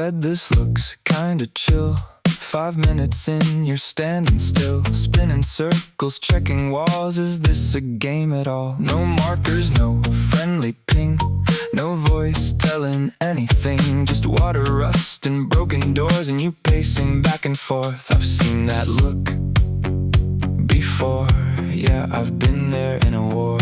said this looks kinda chill. 5 minutes in, you're standing still, spinning circles, checking walls. Is this a game at all? No markers, no friendly ping, no voice telling anything, just water, rust, and broken doors, and you pacing back and forth. I've seen that look before, yeah, I've been there in a war.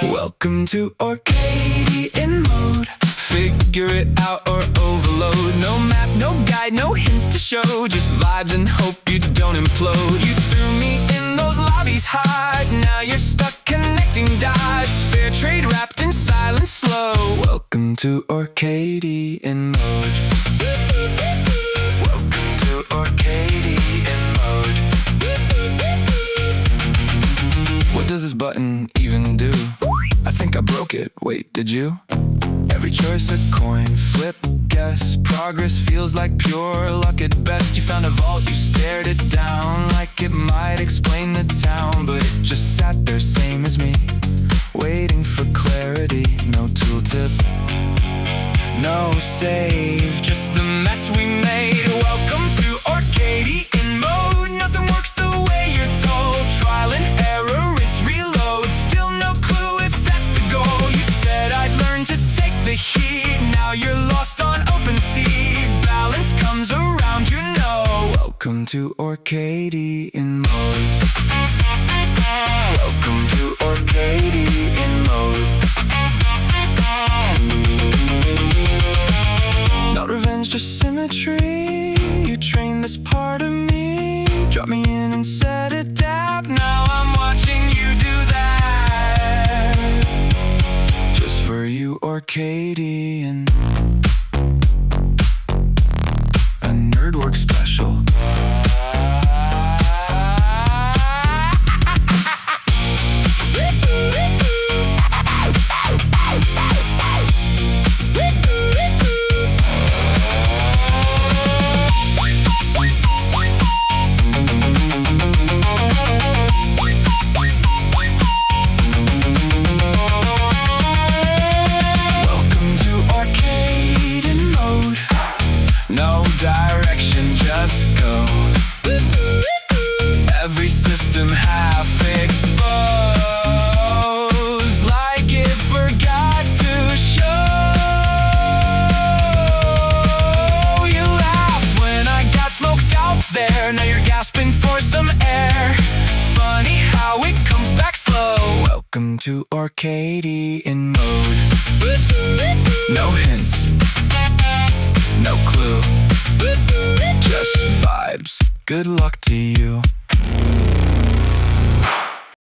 Welcome to Orchadion Mode. Figure it out or overload. No map, no guide, no hint to show, just vibes and hope you don't implode. You threw me in those lobbies hard, now you're stuck connecting dots. Fair trade wrapped in silence slow. Welcome to Orchadion Mode. Welcome to Orchadion Mode. What does this button even do? I think I broke it, wait, did you? Every choice a coin flip, guess. Progress feels like pure luck at best. You found a vault, you stared it down like it might explain the town, but it just sat there same as me, waiting for clarity. No tooltip, no save, just the mess we made. Welcome to Orchadion Mode. Nothing works the way you're told. Trial and error, rinse, reload. Still no clue if that's the goal. You said I'd learn to take the heat, now you're lost on open sea. Balance comes around, you know. Welcome to Orchadion Mode. Welcome to Orchadion Mode. Not revenge, just symmetry. You trained this part of me, dropped me in and said adapt. Now I'm watching you do that, just for you, Orchadion. A nerd work special. No direction, just go. Every system half exposed, like it forgot to show. You laughed when I got smoked out there, now you're gasping for some air. Funny how it comes back slow. Welcome to Orchadion Mode. No hints, no clue, just vibes. Good luck to you.